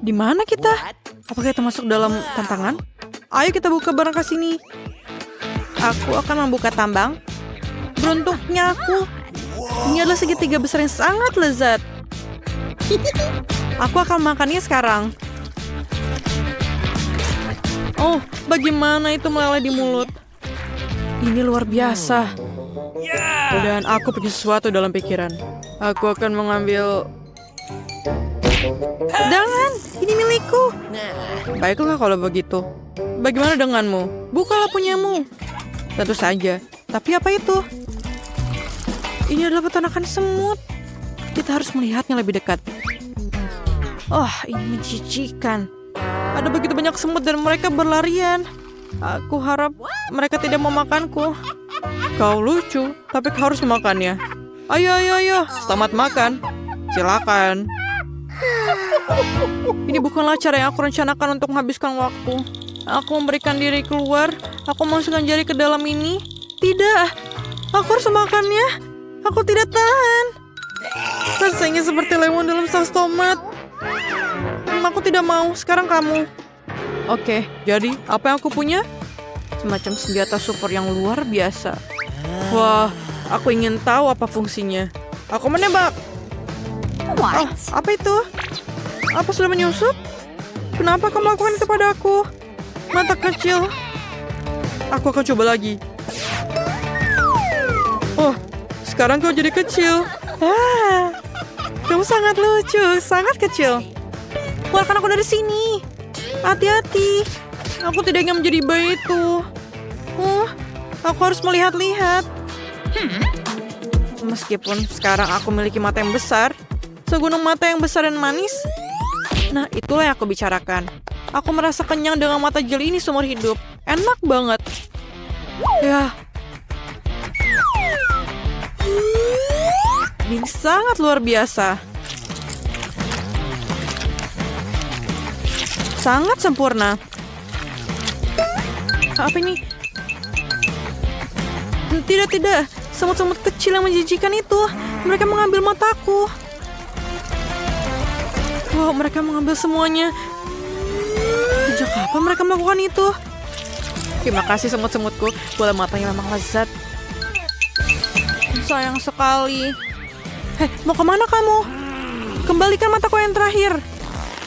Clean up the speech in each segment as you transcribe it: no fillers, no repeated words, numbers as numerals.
Di mana kita? Apakah kita masuk dalam tantangan? Ayo kita buka barang ke sini. Aku akan membuka tambang. Beruntungnya aku. Ini adalah segitiga besar yang sangat lezat. Aku akan makannya sekarang. Oh, bagaimana itu meleleh di mulut? Ini luar biasa. Dan aku punya sesuatu dalam pikiran. Aku akan mengambil... Jangan, ini milikku. Baiklah kalau begitu. Bagaimana denganmu? Bukalah punyamu. Tentu saja. Tapi apa itu? Ini adalah peternakan semut. Kita harus melihatnya lebih dekat. Oh, ini menjijikan. Ada begitu banyak semut dan mereka berlarian. Aku harap mereka tidak memakanku. Kau lucu, tapi kau harus memakannya. Ayo, ayo, ayo. Selamat makan. Silakan. Ini bukanlah cara yang aku rencanakan untuk menghabiskan waktu. Aku memberikan diri keluar. Aku masukkan jari ke dalam ini. Tidak. Aku harus memakannya. Aku tidak tahan. Rasanya seperti lemon dalam saus tomat. Aku tidak mau. Sekarang kamu. Oke, jadi apa yang aku punya? Semacam senjata super yang luar biasa. Wah, aku ingin tahu apa fungsinya. Aku menembak. Oh, apa itu? Apa sudah menyusup? Kenapa kamu melakukan itu padaku? Mata kecil. Aku akan coba lagi. Oh, sekarang kau jadi kecil. Kamu sangat lucu, sangat kecil. Keluarkan aku dari sini. Hati-hati. Aku tidak ingin menjadi bayi itu. Aku harus melihat-lihat. Meskipun sekarang aku memiliki mata yang besar, segunung mata yang besar dan manis. Nah, itulah yang aku bicarakan. Aku merasa kenyang dengan mata jeli ini seumur hidup. Enak banget. Ya. Ini sangat luar biasa. Sangat sempurna. Apa ini? Tidak, tidak. Semut-semut kecil yang menjijikan itu. Mereka mengambil mataku. Wow, mereka mengambil semuanya. Sejak kapan mereka melakukan itu? Terima kasih semut-semutku. Bola matanya memang lezat. Sayang sekali. Hei, mau kemana kamu? Kembalikan mataku yang terakhir.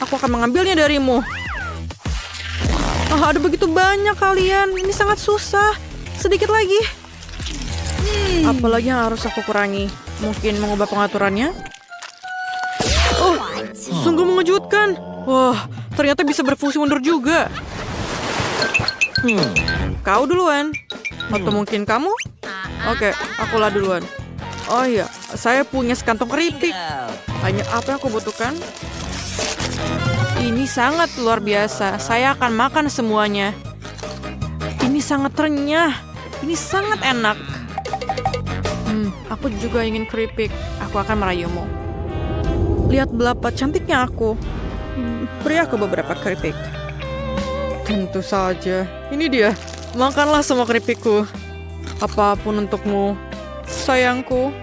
Aku akan mengambilnya darimu. Ada begitu banyak kalian. Ini sangat susah. Sedikit lagi. Apalagi yang harus aku kurangi? Mungkin mengubah pengaturannya? Oh, sungguh mengejutkan. Wah, ternyata bisa berfungsi mundur juga. Kau duluan. Atau mungkin kamu? Oke, akulah duluan. Oh iya, saya punya sekantong keripik. Hanya apa yang aku butuhkan? Ini sangat luar biasa. Saya akan makan semuanya. Ini sangat renyah. Ini sangat enak. Aku juga ingin keripik. Aku akan merayumu. Lihat betapa cantiknya aku. Beri aku beberapa keripik. Tentu saja. Ini dia. Makanlah semua keripikku. Apapun untukmu. Sayangku.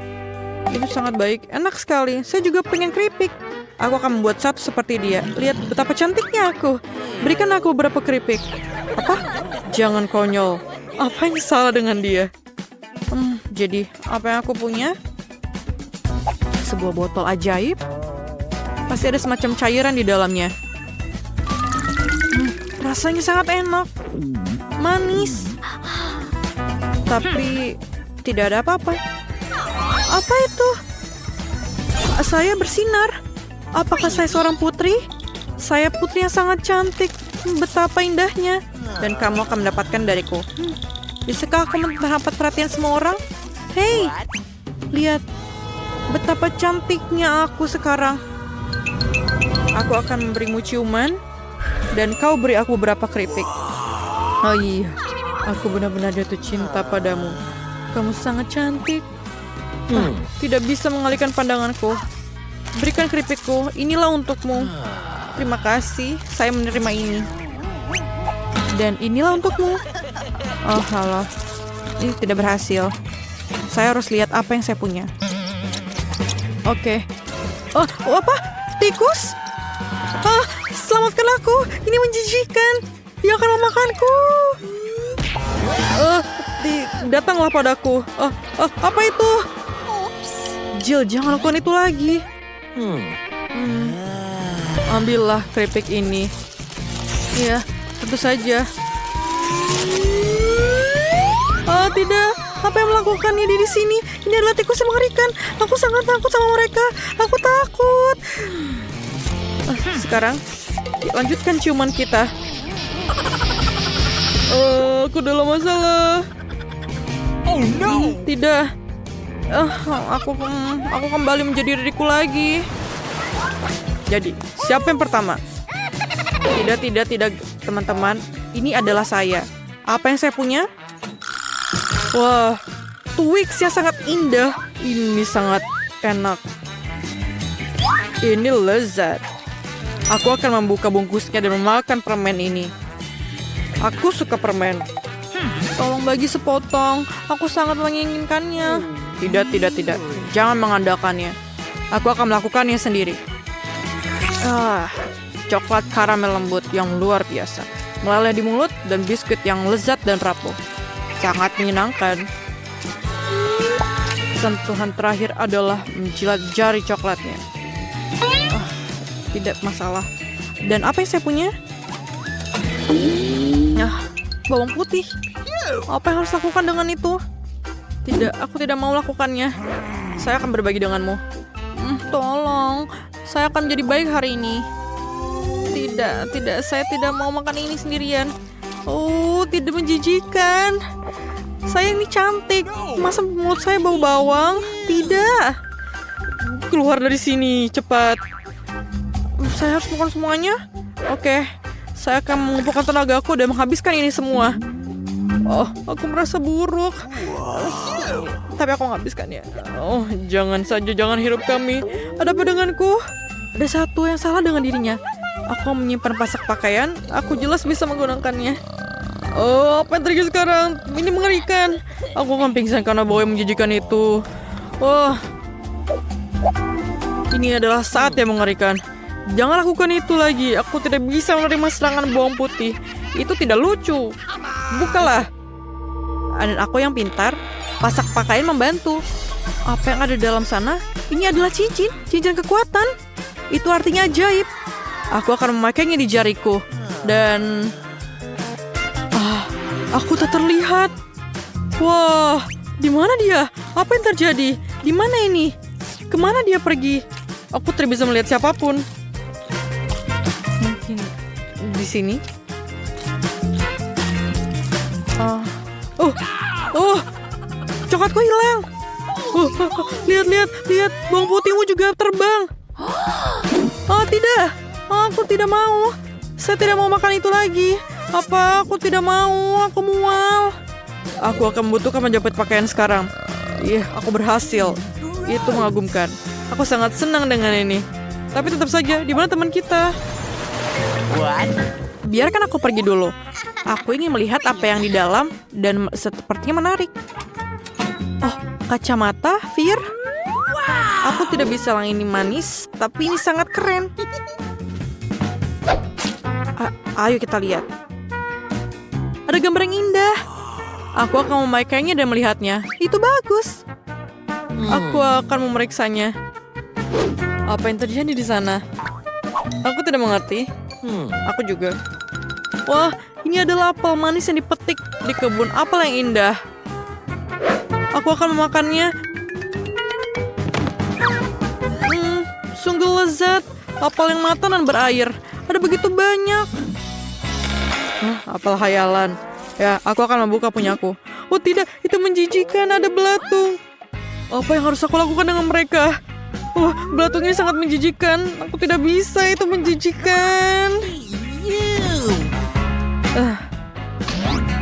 Ini sangat baik. Enak sekali. Saya juga pengen keripik. Aku akan membuat satu seperti dia. Lihat betapa cantiknya aku. Berikan aku beberapa keripik. Apa? Jangan konyol. Apa yang salah dengan dia? Jadi, apa yang aku punya? Sebuah botol ajaib. Pasti ada semacam cairan di dalamnya. Rasanya sangat enak. Manis. Tapi, tidak ada apa-apa. Apa itu? Saya bersinar. Apakah saya seorang putri? Saya putri yang sangat cantik. Betapa indahnya. Dan kamu akan mendapatkan dariku. Bisakah aku mendapat perhatian semua orang? Hei, lihat. Betapa cantiknya aku sekarang. Aku akan memberimu ciuman. Dan kau beri aku beberapa keripik. Oh iya, aku benar-benar jatuh cinta padamu. Kamu sangat cantik. Tidak bisa mengalihkan pandanganku. Berikan keripikku, inilah untukmu. Terima kasih, saya menerima ini. Dan inilah untukmu. Oh, halo. Ini tidak berhasil. Saya harus lihat apa yang saya punya. Oke. Oh, apa? Tikus? Selamatkan aku. Ini menjijikan. Dia akan memakanku. Datanglah padaku. Apa itu? Jill, jangan lakukan itu lagi. Ambillah keripik ini. Ya, tentu saja. Tidak. Apa yang melakukannya di sini? Ini adalah tikus yang mengerikan. Aku sangat takut sama mereka. Aku takut. Sekarang, lanjutkan ciuman kita. Aku dalam masalah. Oh no! Tidak. Aku kembali menjadi diriku lagi. Jadi, siapa yang pertama? Tidak, teman-teman. Ini adalah saya. Apa yang saya punya? Wah, Twix yang sangat indah. Ini sangat enak. Ini lezat. Aku akan membuka bungkusnya dan memakan permen ini. Aku suka permen. Tolong bagi sepotong. Aku sangat menginginkannya. Tidak. Jangan mengandalkannya. Aku akan melakukannya sendiri. Coklat karamel lembut yang luar biasa. Meleleh di mulut dan biskuit yang lezat dan rapuh. Sangat menyenangkan. Sentuhan terakhir adalah menjilat jari coklatnya. Tidak masalah. Dan apa yang saya punya? Bawang putih. Apa yang harus lakukan dengan itu? Tidak, aku tidak mau lakukannya. Saya akan berbagi denganmu. Tolong, saya akan menjadi baik hari ini. Tidak, saya tidak mau makan ini sendirian. Tidak menjijikan. Saya ini cantik. Masa mulut saya bau bawang? Tidak. Keluar dari sini, cepat. Saya harus makan semuanya? Oke. Saya akan mengumpulkan tenagaku dan menghabiskan ini semua. Aku merasa buruk. Tapi aku menghabiskannya. Jangan hirup kami. Ada apa denganku? Ada satu yang salah dengan dirinya. Aku menyimpan pasak pakaian. Aku jelas bisa menggunakannya. Apa yang terjadi sekarang? Ini mengerikan. Aku akan pingsan karena bau yang menjijikan itu. Ini adalah saat yang mengerikan. Jangan lakukan itu lagi. Aku tidak bisa menerima serangan bawang putih. Itu tidak lucu. Bukalah. Dan aku yang pintar, pasak pakaian membantu. Apa yang ada dalam sana? Ini adalah cincin kekuatan. Itu artinya ajaib. Aku akan memakainya di jariku. Dan aku tak terlihat. Wah, di mana dia? Apa yang terjadi? Di mana ini? Kemana dia pergi? Aku tidak bisa melihat siapapun. Mungkin di sini. Coklatku hilang. Lihat. Bawang putihmu juga terbang. Tidak. Aku tidak mau. Saya tidak mau makan itu lagi. Aku tidak mau. Aku mual. Aku akan membutuhkan menjepit pakaian sekarang. Aku berhasil. Itu mengagumkan. Aku sangat senang dengan ini. Tapi tetap saja, di mana teman kita? Biarkan aku pergi dulu. Aku ingin melihat apa yang di dalam dan sepertinya menarik. Kacamata, Fir. Aku tidak bisa bilang ini manis, tapi ini sangat keren. Ayo kita lihat. Ada gambar yang indah. Aku akan memakainya dan melihatnya. Itu bagus. Aku akan memeriksanya. Apa yang terjadi di sana? Aku tidak mengerti. Aku juga. Wah, ini adalah apel manis yang dipetik di kebun apel yang indah. Aku akan memakannya. Sungguh lezat. Apel yang matang dan berair. Ada begitu banyak. Apel hayalan. Ya, aku akan membuka punyaku. Tidak, itu menjijikan. Ada belatung. Apa yang harus aku lakukan dengan mereka? Belatung ini sangat menjijikan. Aku tidak bisa, itu menjijikan.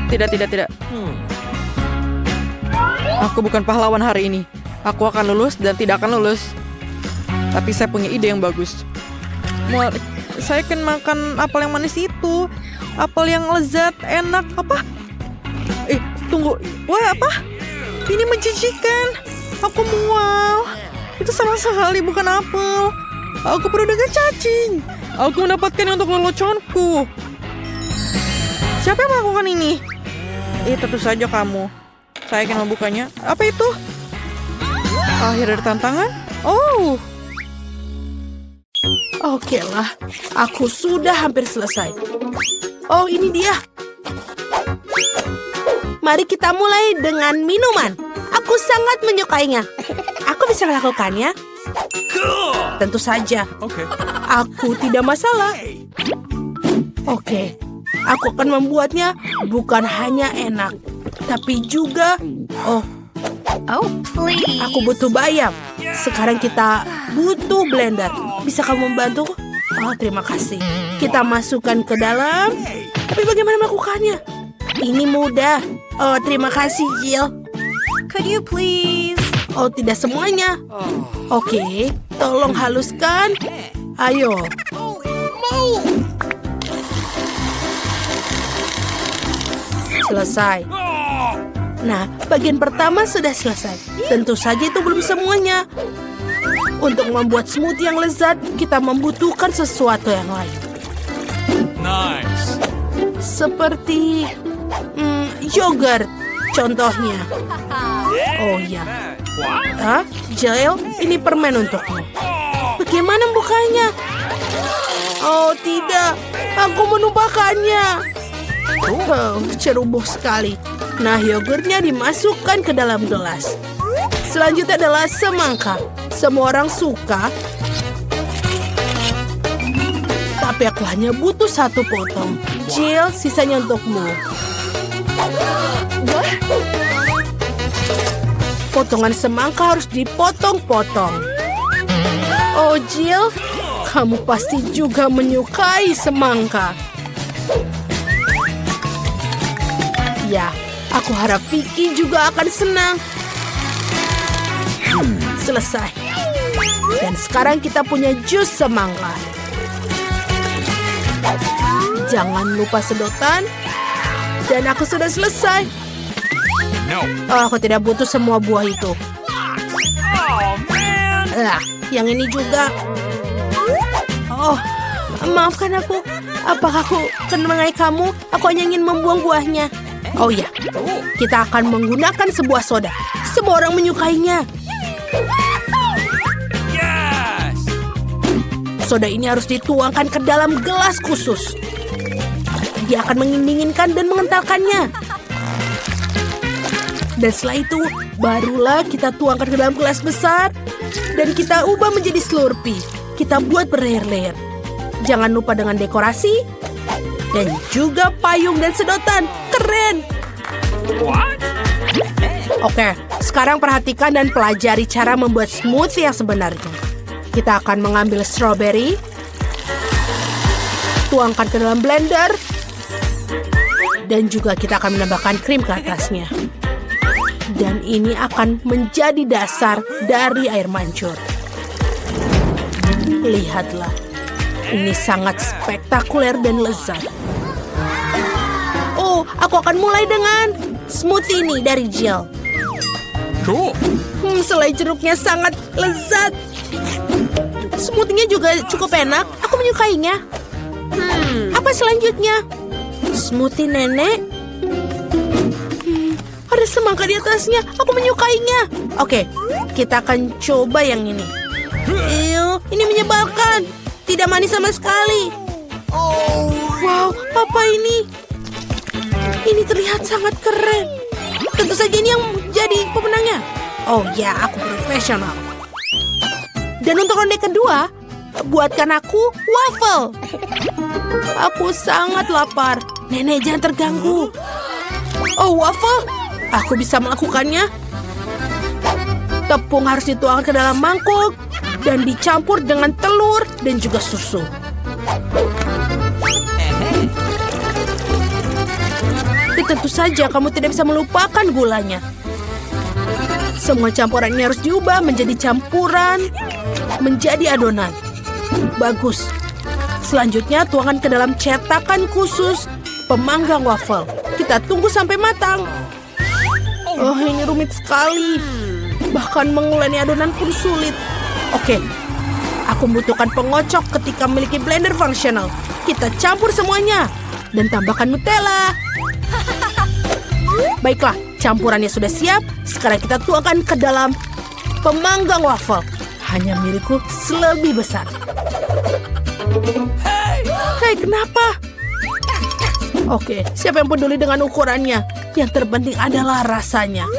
Tidak. Aku bukan pahlawan hari ini. Aku akan lulus dan tidak akan lulus. Tapi saya punya ide yang bagus. Saya akan makan apel yang manis itu. Apel yang lezat, enak. Apa? Tunggu. Wah, apa? Ini menjijikan. Aku mual. Itu sama sekali bukan apel. Aku perlu dengan cacing. Aku mendapatkannya untuk leluconku. Siapa yang melakukan ini? Tentu saja kamu. Saya akan membukanya. Apa itu? Akhir dari tantangan? Oh. Oke lah, aku sudah hampir selesai. Oh, ini dia. Mari kita mulai dengan minuman. Aku sangat menyukainya. Aku bisa melakukannya? Tentu saja. Okay. Aku tidak masalah. Oke, aku akan membuatnya bukan hanya enak, tapi juga... Oh, please. Aku butuh bayam. Sekarang kita butuh blender. Bisa kamu membantu? Oh, terima kasih. Kita masukkan ke dalam. Tapi bagaimana melakukannya? Ini mudah. Oh, terima kasih, Jill. Could you please? Oh, tidak semuanya. Oke, tolong haluskan. Ayo. Selesai. Nah, bagian pertama sudah selesai. Tentu saja itu belum semuanya. Untuk membuat smoothie yang lezat, kita membutuhkan sesuatu yang lain. Nice. Seperti yogurt, contohnya. Oh ya. Hah? Jill, ini permen untukmu. Bagaimana membukanya? Oh tidak, aku menumpahkannya. Oh, ceroboh sekali. Nah, yogurtnya dimasukkan ke dalam gelas. Selanjutnya adalah semangka. Semua orang suka. Tapi aku hanya butuh 1 potong. Jill, sisanya untukmu. Potongan semangka harus dipotong-potong. Oh, Jill, kamu pasti juga menyukai semangka. Ya, aku harap Vicky juga akan senang. Selesai. Dan sekarang kita punya jus semangka. Jangan lupa sedotan. Dan aku sudah selesai. No. Oh, aku tidak butuh semua buah itu. Oh, man. Yang ini juga. Oh, maafkan aku. Apakah aku mengenai kamu? Aku hanya ingin membuang buahnya. Oh ya, kita akan menggunakan sebuah soda. Semua orang menyukainya. Yes. Soda ini harus dituangkan ke dalam gelas khusus. Dia akan mendinginkan dan mengentalkannya. Dan setelah itu, barulah kita tuangkan ke dalam gelas besar. Dan kita ubah menjadi slurpee. Kita buat berlayer-layer. Jangan lupa dengan dekorasi. Dan juga payung dan sedotan. Keren! What? Oke, sekarang perhatikan dan pelajari cara membuat smoothie yang sebenarnya. Kita akan mengambil strawberry. Tuangkan ke dalam blender. Dan juga kita akan menambahkan krim ke atasnya. Dan ini akan menjadi dasar dari air mancur. Lihatlah, ini sangat spektakuler dan lezat. Oh, aku akan mulai dengan smoothie ini dari Jill. Cool. Selai jeruknya sangat lezat. Smoothie-nya juga cukup enak. Aku menyukainya. Apa selanjutnya? Smoothie nenek. Ada semangka di atasnya. Aku menyukainya. Oke, kita akan coba yang ini. Ew, ini menyebalkan. Tidak manis sama sekali. Wow, apa ini? Ini terlihat sangat keren. Tentu saja ini yang jadi pemenangnya. Oh ya, aku profesional. Dan untuk ronde kedua, buatkan aku waffle. Aku sangat lapar. Nenek, jangan terganggu. Oh, waffle? Aku bisa melakukannya. Tepung harus dituangkan ke dalam mangkuk dan dicampur dengan telur dan juga susu. Dan tentu saja kamu tidak bisa melupakan gulanya. Semua campuran ini harus diubah menjadi campuran, menjadi adonan. Bagus. Selanjutnya tuangkan ke dalam cetakan khusus pemanggang waffle. Kita tunggu sampai matang. Oh, ini rumit sekali. Bahkan menguleni adonan pun sulit. Oke, Aku membutuhkan pengocok ketika memiliki blender fungsional. Kita campur semuanya dan tambahkan Nutella. Baiklah, campurannya sudah siap. Sekarang kita tuangkan ke dalam pemanggang waffle. Hanya milikku lebih besar. Hei, kenapa? Oke, siapa yang peduli dengan ukurannya? Yang terpenting adalah rasanya.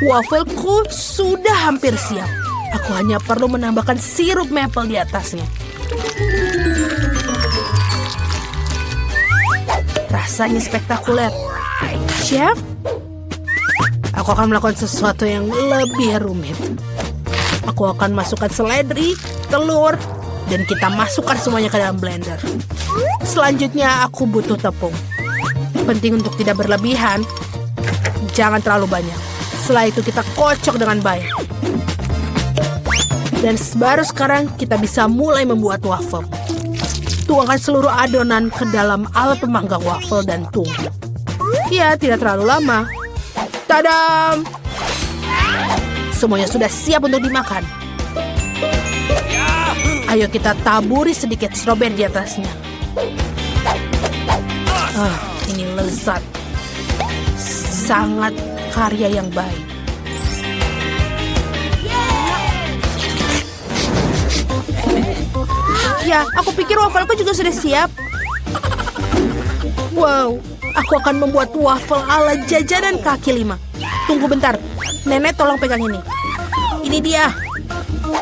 Wafelku sudah hampir siap. Aku hanya perlu menambahkan sirup maple di atasnya. Rasanya spektakuler. Chef, aku akan melakukan sesuatu yang lebih rumit. Aku akan masukkan seledri, telur, dan kita masukkan semuanya ke dalam blender. Selanjutnya aku butuh tepung. Penting untuk tidak berlebihan. Jangan terlalu banyak. Setelah itu kita kocok dengan baik. Dan baru sekarang kita bisa mulai membuat waffle. Tuangkan seluruh adonan ke dalam alat pemanggang waffle dan tunggu. Ya, tidak terlalu lama. Tadam! Semuanya sudah siap untuk dimakan. Ayo kita taburi sedikit stroberi di atasnya. Ini lezat. Sangat karya yang baik. Ya, aku pikir wafelku juga sudah siap. Wow, aku akan membuat waffle ala jajanan kaki lima. Tunggu bentar, nenek tolong pegang ini. Ini dia.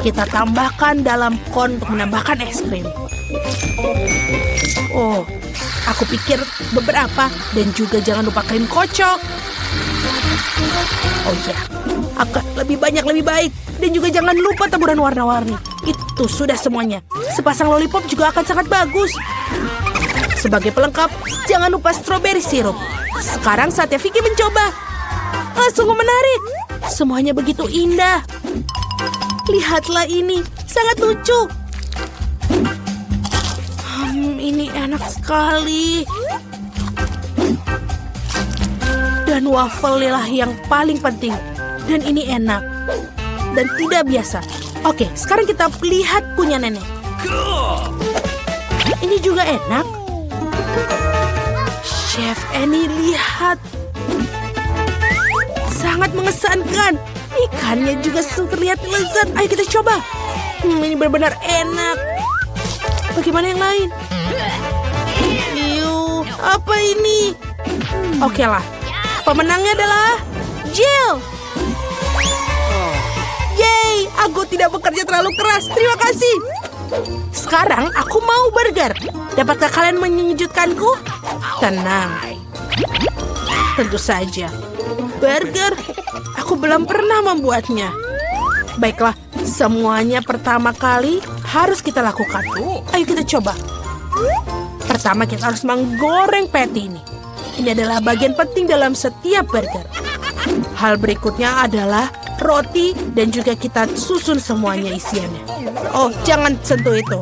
Kita tambahkan dalam kon untuk menambahkan es krim. Oh, aku pikir beberapa dan juga jangan lupa krim kocok. Oh ya, akan lebih banyak lebih baik. Dan juga jangan lupa taburan warna-warni. Itu sudah semuanya. Sepasang lollipop juga akan sangat bagus. Sebagai pelengkap, jangan lupa strawberry sirup. Sekarang saatnya Vicky mencoba. Sungguh menarik. Semuanya begitu indah. Lihatlah ini, sangat lucu. Ini enak sekali. Dan waffle lah yang paling penting. Dan ini enak. Dan tidak biasa. Oke, sekarang kita lihat punya nenek. Ini juga enak. Chef Annie, lihat. Sangat mengesankan. Ikannya juga terlihat lezat. Ayo kita coba. Ini benar-benar enak. Bagaimana yang lain? Apa ini? Oke lah. Pemenangnya adalah Jill. Yeay, aku tidak bekerja terlalu keras. Terima kasih. Sekarang aku mau burger. Dapatkah kalian menyejutkanku? Tenang. Tentu saja. Burger? Aku belum pernah membuatnya. Baiklah, semuanya pertama kali harus kita lakukan. Ayo kita coba. Pertama kita harus menggoreng patty ini. Ini adalah bagian penting dalam setiap burger. Hal berikutnya adalah roti dan juga kita susun semuanya isiannya. Oh, jangan sentuh itu.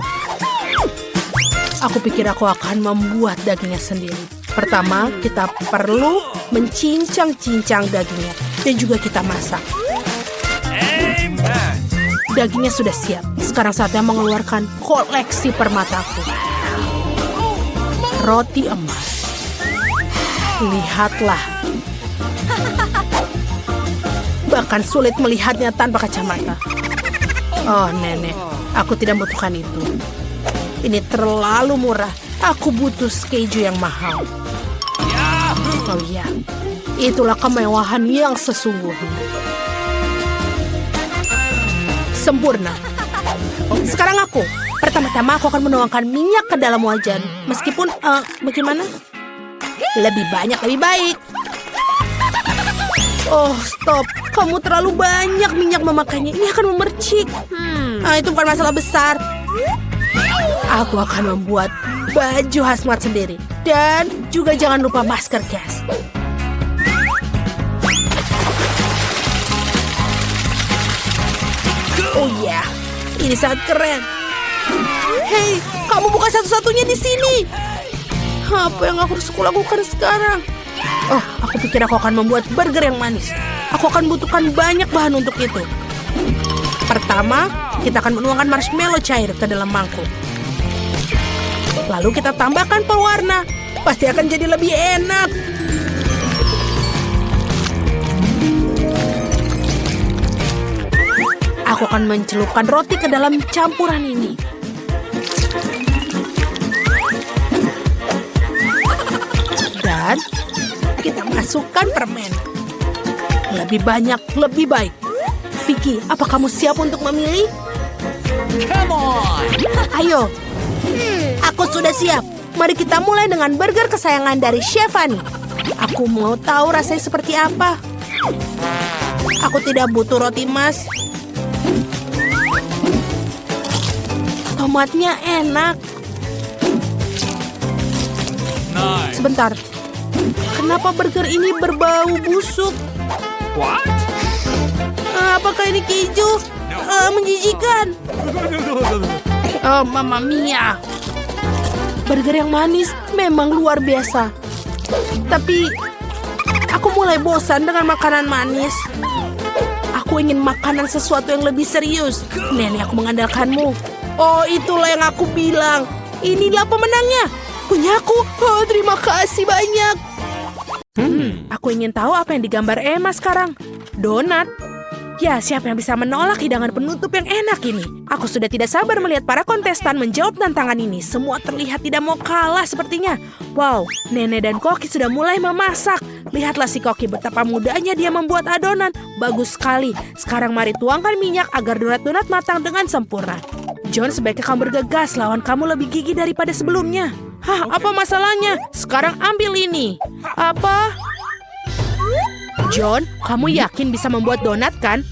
Aku pikir aku akan membuat dagingnya sendiri. Pertama, kita perlu mencincang-cincang dagingnya dan juga kita masak. Dagingnya sudah siap. Sekarang saatnya mengeluarkan koleksi permataku. Roti emas. Lihatlah. Bahkan sulit melihatnya tanpa kacamata. Oh, nenek, aku tidak membutuhkan itu. Ini terlalu murah. Aku butuh keju yang mahal. Oh iya, itulah kemewahan yang sesungguhnya. Sempurna. Sekarang aku. Pertama-tama aku akan menuangkan minyak ke dalam wajan. Meskipun, bagaimana? Lebih banyak lebih baik. Oh, stop. Kamu terlalu banyak minyak memakainya. Ini akan memercik. Itu bukan masalah besar. Aku akan membuat baju hazmat sendiri. Dan juga jangan lupa masker gas. Oh ya, ini sangat keren. Hei, kamu bukan satu-satunya di sini. Apa yang aku harus lakukan sekarang? Oh, aku pikir aku akan membuat burger yang manis. Aku akan butuhkan banyak bahan untuk itu. Pertama, kita akan menuangkan marshmallow cair ke dalam mangkuk. Lalu kita tambahkan pewarna. Pasti akan jadi lebih enak. Aku akan mencelupkan roti ke dalam campuran ini. Dan kita masukkan permen. Lebih banyak, lebih baik. Vicky, apa kamu siap untuk memilih? Come on! Ayo. Aku sudah siap. Mari kita mulai dengan burger kesayangan dari Chef Fanny. Aku mau tahu rasanya seperti apa. Aku tidak butuh roti emas. Tomatnya enak. Nice. Sebentar. Kenapa burger ini berbau busuk? What? Apakah ini keju? Menjijikan. Oh, Mamma Mia. Burger yang manis memang luar biasa. Tapi aku mulai bosan dengan makanan manis. Aku ingin makanan sesuatu yang lebih serius. Nenek, aku mengandalkanmu. Oh, itulah yang aku bilang. Inilah pemenangnya. Punyaku. Oh, terima kasih banyak. Aku ingin tahu apa yang digambar Emma sekarang. Donat. Ya, siapa yang bisa menolak hidangan penutup yang enak ini? Aku sudah tidak sabar melihat para kontestan menjawab tantangan ini. Semua terlihat tidak mau kalah sepertinya. Wow, Nenek dan Koki sudah mulai memasak. Lihatlah si Koki, betapa mudahnya dia membuat adonan. Bagus sekali. Sekarang mari tuangkan minyak agar donat-donat matang dengan sempurna. John, sebaiknya kamu bergegas. Lawan kamu lebih gigih daripada sebelumnya. Hah, apa masalahnya? Sekarang ambil ini. Apa? John, kamu yakin bisa membuat donat kan?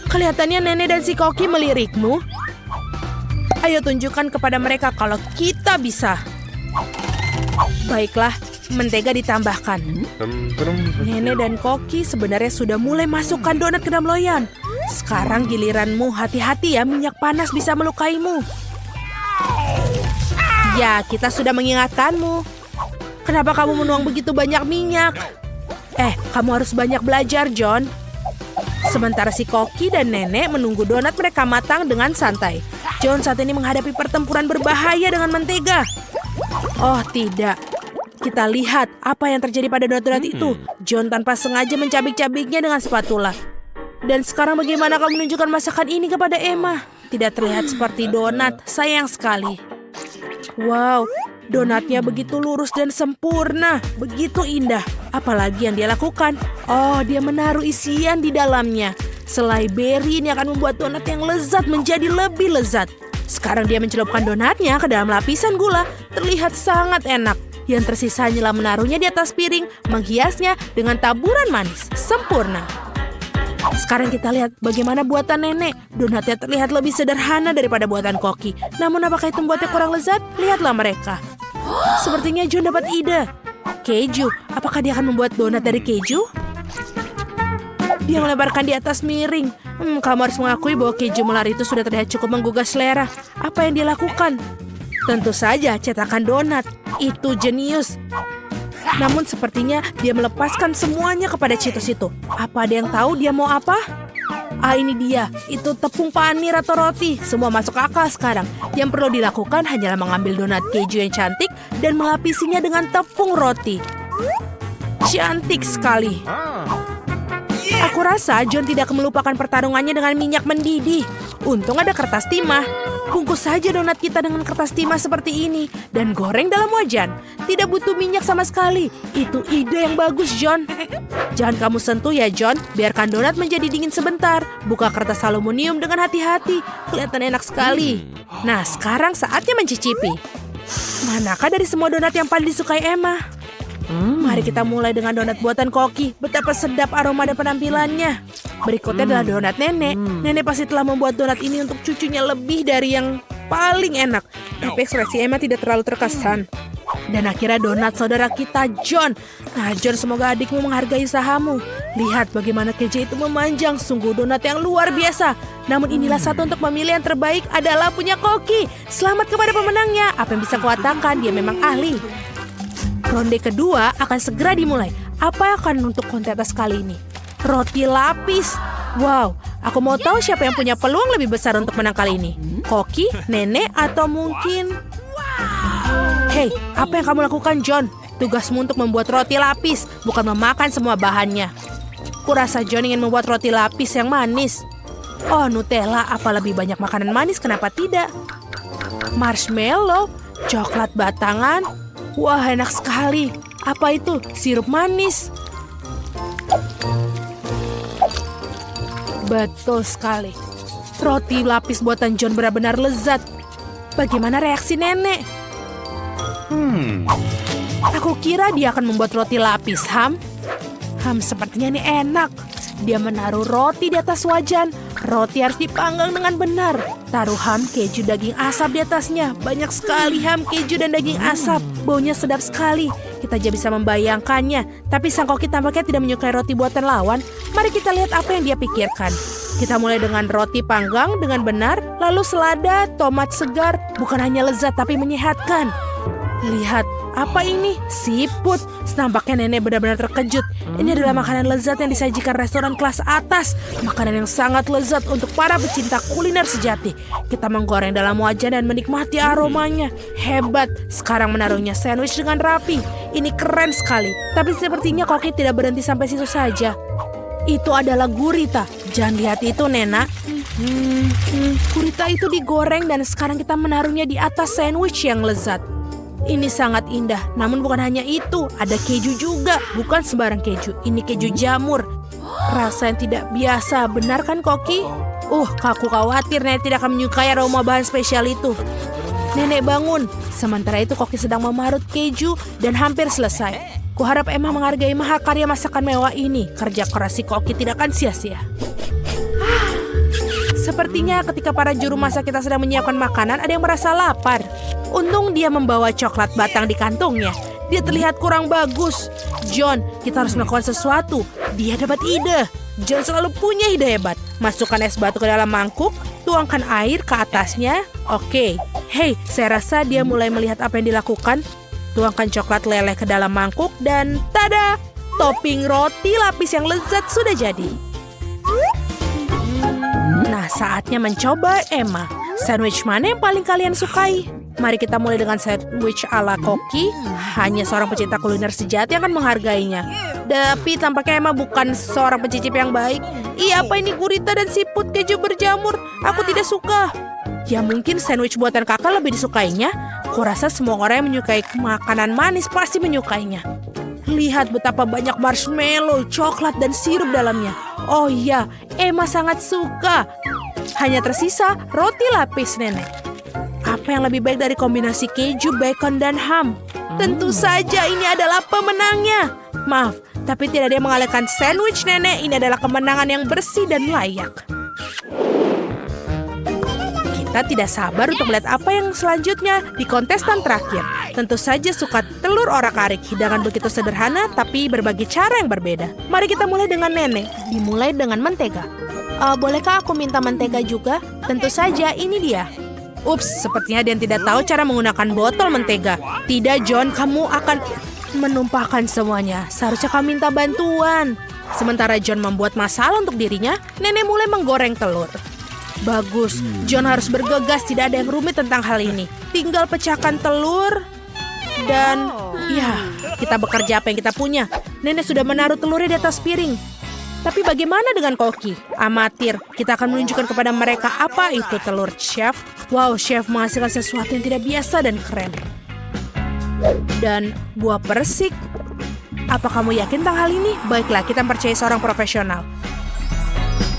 Kelihatannya Nenek dan si Koki melirikmu. Ayo tunjukkan kepada mereka kalau kita bisa. Baiklah, mentega ditambahkan. Nenek dan Koki sebenarnya sudah mulai masukkan donat ke dalam loyang. Sekarang giliranmu, hati-hati ya, minyak panas bisa melukaimu. Ya, kita sudah mengingatkanmu. Kenapa kamu menuang begitu banyak minyak? Kamu harus banyak belajar, John. Sementara si Koki dan Nenek menunggu donat mereka matang dengan santai. John saat ini menghadapi pertempuran berbahaya dengan mentega. Oh, tidak. Kita lihat apa yang terjadi pada donat-donat itu. John tanpa sengaja mencabik-cabiknya dengan spatula. Dan sekarang bagaimana kamu menunjukkan masakan ini kepada Emma? Tidak terlihat seperti donat, sayang sekali. Wow, donatnya begitu lurus dan sempurna, begitu indah. Apalagi yang dia lakukan? Oh, dia menaruh isian di dalamnya. Selai beri ini akan membuat donat yang lezat menjadi lebih lezat. Sekarang dia mencelupkan donatnya ke dalam lapisan gula. Terlihat sangat enak. Yang tersisa hanyalah menaruhnya di atas piring, menghiasnya dengan taburan manis. Sempurna. Sekarang kita lihat bagaimana buatan Nenek. Donatnya terlihat lebih sederhana daripada buatan Koki. Namun apakah itu membuatnya kurang lezat? Lihatlah mereka. Sepertinya John dapat ide. Keju. Apakah dia akan membuat donat dari keju? Dia melebarkan di atas miring. Kamu harus mengakui bahwa keju melar itu sudah terlihat cukup menggugah selera. Apa yang dia lakukan? Tentu saja cetakan donat. Itu jenius. Namun sepertinya dia melepaskan semuanya kepada Cheetos itu. Apa ada yang tahu dia mau apa? Ini dia. Itu tepung panir atau roti. Semua masuk akal sekarang. Yang perlu dilakukan hanyalah mengambil donat keju yang cantik dan melapisinya dengan tepung roti. Cantik sekali. Aku rasa John tidak akan melupakan pertarungannya dengan minyak mendidih. Untung ada kertas timah. Bungkus saja donat kita dengan kertas timah seperti ini dan goreng dalam wajan. Tidak butuh minyak sama sekali. Itu ide yang bagus, John. Jangan kamu sentuh ya, John. Biarkan donat menjadi dingin sebentar. Buka kertas aluminium dengan hati-hati. Kelihatan enak sekali. Nah, sekarang saatnya mencicipi. Manakah dari semua donat yang paling disukai Emma? Mari kita mulai dengan donat buatan Koki. Betapa sedap aroma dan penampilannya. Berikutnya adalah donat Nenek. Nenek pasti telah membuat donat ini untuk cucunya lebih dari yang paling enak. Tapi ekspresi Emma tidak terlalu terkesan. Dan akhirnya donat saudara kita, John. Nah, John, semoga adikmu menghargai usahamu. Lihat bagaimana keju itu memanjang. Sungguh donat yang luar biasa. Namun inilah satu untuk memilih yang terbaik adalah punya Koki. Selamat kepada pemenangnya. Apa yang bisa kuatakan? Dia memang ahli. Ronde kedua akan segera dimulai. Apa akan untuk kontes kali ini? Roti lapis. Wow, Aku mau tahu siapa yang punya peluang lebih besar untuk menang kali ini. Koki, Nenek, atau mungkin... Hei, apa yang kamu lakukan, John? Tugasmu untuk membuat roti lapis, bukan memakan semua bahannya. Kurasa John ingin membuat roti lapis yang manis. Oh, Nutella, apa lebih banyak makanan manis, kenapa tidak? Marshmallow, coklat batangan. Wah, enak sekali. Apa itu? Sirup manis. Betul sekali. Roti lapis buatan John benar-benar lezat. Bagaimana reaksi Nenek? Aku kira dia akan membuat roti lapis, Ham. Sepertinya ini enak. Dia menaruh roti di atas wajan. Roti harus dipanggang dengan benar. Taruh ham, keju, daging asap di atasnya. Banyak sekali ham, keju, dan daging asap. Baunya sedap sekali. Kita aja bisa membayangkannya. Tapi sang koki tampaknya tidak menyukai roti buatan lawan. Mari kita lihat apa yang dia pikirkan. Kita mulai dengan roti panggang dengan benar. Lalu selada, tomat segar. Bukan hanya lezat tapi menyehatkan. Lihat, apa ini? Siput. Nampaknya Nenek benar-benar terkejut. Ini adalah makanan lezat yang disajikan restoran kelas atas. Makanan yang sangat lezat untuk para pecinta kuliner sejati. Kita menggoreng dalam wajan dan menikmati aromanya. Hebat. Sekarang menaruhnya sandwich dengan rapi. Ini keren sekali. Tapi sepertinya koki tidak berhenti sampai situ saja. Itu adalah gurita. Jangan lihat itu, Nena. Gurita itu digoreng dan sekarang kita menaruhnya di atas sandwich yang lezat. Ini sangat indah, namun bukan hanya itu, ada keju juga, bukan sembarang keju, ini keju jamur. Rasa yang tidak biasa, benar kan Koki? Aku khawatir Nenek tidak akan menyukai aroma bahan spesial itu. Nenek bangun, sementara itu Koki sedang memarut keju dan hampir selesai. Kuharap Emma menghargai mahakarya masakan mewah ini, kerja keras si Koki tidak akan sia-sia. Sepertinya ketika para juru masak kita sedang menyiapkan makanan, ada yang merasa lapar. Untung dia membawa coklat batang di kantongnya. Dia terlihat kurang bagus. John, kita harus melakukan sesuatu. Dia dapat ide. John selalu punya ide hebat. Masukkan es batu ke dalam mangkuk, tuangkan air ke atasnya. Oke. Hei, saya rasa dia mulai melihat apa yang dilakukan. Tuangkan coklat leleh ke dalam mangkuk dan tada! Topping roti lapis yang lezat sudah jadi. Nah, saatnya mencoba Emma. Sandwich mana yang paling kalian sukai? Mari kita mulai dengan sandwich ala Koki. Hanya seorang pecinta kuliner sejati yang akan menghargainya. Tapi tampaknya Emma bukan seorang pencicip yang baik. Iya, apa ini gurita dan siput keju berjamur? Aku tidak suka. Ya mungkin sandwich buatan kakak lebih disukainya. Kurasa semua orang yang menyukai makanan manis pasti menyukainya. Lihat betapa banyak marshmallow, coklat, dan sirup dalamnya. Oh iya, Emma sangat suka. Hanya tersisa roti lapis Nenek. Apa yang lebih baik dari kombinasi keju, bacon, dan ham? Tentu saja ini adalah pemenangnya. Maaf, tapi tidak ada yang mengalahkan sandwich Nenek. Ini adalah kemenangan yang bersih dan layak. Kita tidak sabar untuk melihat apa yang selanjutnya di kontestan terakhir. Tentu saja suka telur orak-arik. Hidangan begitu sederhana tapi berbagai cara yang berbeda. Mari kita mulai dengan Nenek. Dimulai dengan mentega. Bolehkah aku minta mentega juga? Tentu saja, ini dia. Ups, sepertinya dia tidak tahu cara menggunakan botol mentega. Tidak, John, kamu akan menumpahkan semuanya. Seharusnya kamu minta bantuan. Sementara John membuat masalah untuk dirinya, Nenek mulai menggoreng telur. Bagus, John harus bergegas, tidak ada yang rumit tentang hal ini. Tinggal pecahkan telur dan ya, kita bekerja apa yang kita punya. Nenek sudah menaruh telurnya di atas piring. Tapi bagaimana dengan Koki? Amatir, kita akan menunjukkan kepada mereka apa itu telur, Chef. Wow, Chef menghasilkan sesuatu yang tidak biasa dan keren. Dan buah persik. Apa kamu yakin tentang hal ini? Baiklah, kita percaya seorang profesional.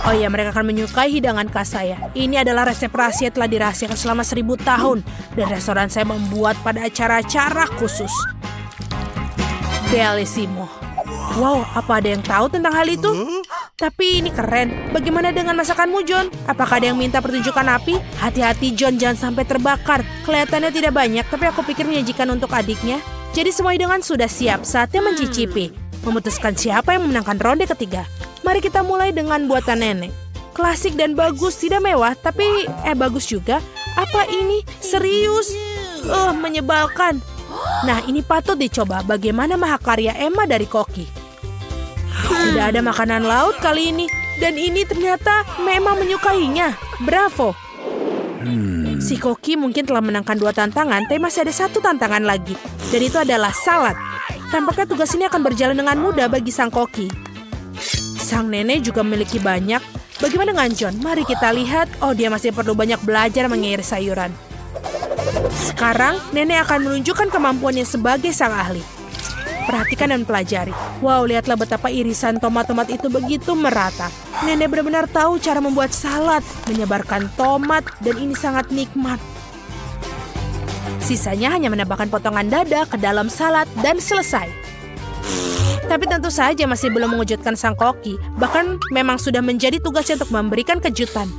Oh ya, mereka akan menyukai hidangan khas saya. Ini adalah resep rahasia telah dirahasiakan selama 1000 tahun. Dan restoran saya membuat pada acara-acara khusus. Bellissimo. Wow, apa ada yang tahu tentang hal itu? Tapi ini keren. Bagaimana dengan masakanmu, John? Apakah ada yang minta pertunjukan api? Hati-hati, John, jangan sampai terbakar. Kelihatannya tidak banyak, tapi aku pikir menyajikan untuk adiknya. Jadi semua hidangan sudah siap, saatnya mencicipi. Memutuskan siapa yang memenangkan ronde ketiga. Mari kita mulai dengan buatan Nenek. Klasik dan bagus, tidak mewah, tapi bagus juga. Apa ini? Serius? Menyebalkan. Nah, ini patut dicoba. Bagaimana mahakarya Emma dari Koki? Tidak ada makanan laut kali ini. Dan ini ternyata memang menyukainya. Bravo. Si Koki mungkin telah menangkan 2 tantangan, tapi masih ada 1 tantangan lagi. Dan itu adalah salad. Tampaknya tugas ini akan berjalan dengan mudah bagi sang Koki. Sang nenek juga memiliki banyak. Bagaimana dengan John? Mari kita lihat. Oh, dia masih perlu banyak belajar mengiris sayuran. Sekarang, nenek akan menunjukkan kemampuannya sebagai sang ahli. Perhatikan dan pelajari. Wow, lihatlah betapa irisan tomat-tomat itu begitu merata. Nenek benar-benar tahu cara membuat salad, menyebarkan tomat, dan ini sangat nikmat. Sisanya hanya menambahkan potongan dada ke dalam salad dan selesai. Tapi tentu saja masih belum mengejutkan sang Koki. Bahkan memang sudah menjadi tugasnya untuk memberikan kejutan.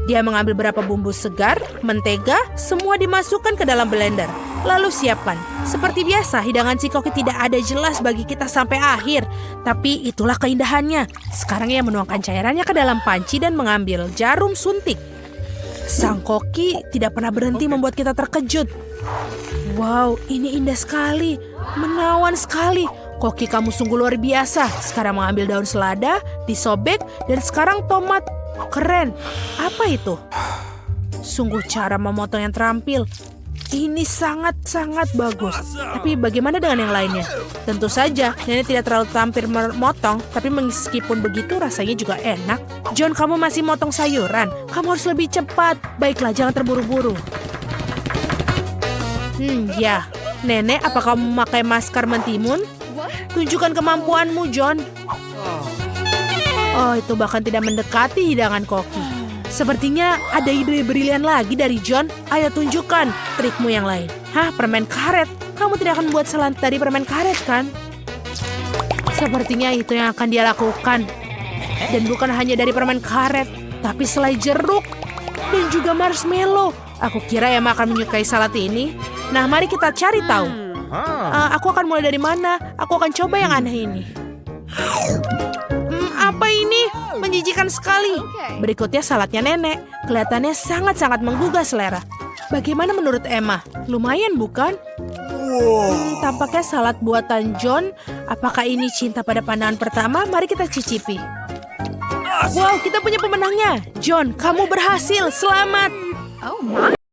Dia mengambil beberapa bumbu segar, mentega, semua dimasukkan ke dalam blender. Lalu siapkan. Seperti biasa, hidangan si Koki tidak ada jelas bagi kita sampai akhir. Tapi itulah keindahannya. Sekarang ia menuangkan cairannya ke dalam panci dan mengambil jarum suntik. Sang Koki tidak pernah berhenti membuat kita terkejut. Wow, ini indah sekali. Menawan sekali. Koki, kamu sungguh luar biasa. Sekarang mengambil daun selada, disobek, dan sekarang tomat. Keren. Apa itu? Sungguh cara memotong yang terampil. Ini sangat-sangat bagus. Tapi bagaimana dengan yang lainnya? Tentu saja, nenek tidak terlalu terampil memotong, tapi meskipun begitu rasanya juga enak. John, kamu masih motong sayuran. Kamu harus lebih cepat. Baiklah, jangan terburu-buru. Ya. Nenek, apa kamu memakai masker mentimun? Tunjukkan kemampuanmu, John. Oh, itu bahkan tidak mendekati hidangan Koki. Sepertinya ada ide brilian lagi dari John. Ayo tunjukkan trikmu yang lain. Hah, permen karet? Kamu tidak akan membuat salad dari permen karet, kan? Sepertinya itu yang akan dia lakukan. Dan bukan hanya dari permen karet, tapi selai jeruk dan juga marshmallow. Aku kira Emma akan menyukai salad ini. Nah, mari kita cari tahu. Aku akan mulai dari mana? Aku akan coba yang aneh ini. Apa ini? Menjijikan sekali. Berikutnya saladnya nenek. Kelihatannya sangat-sangat menggugah selera. Bagaimana menurut Emma? Lumayan bukan? Tampaknya salad buatan John. Apakah ini cinta pada pandangan pertama? Mari kita cicipi. Wow, kita punya pemenangnya. John, kamu berhasil. Selamat. Oh my.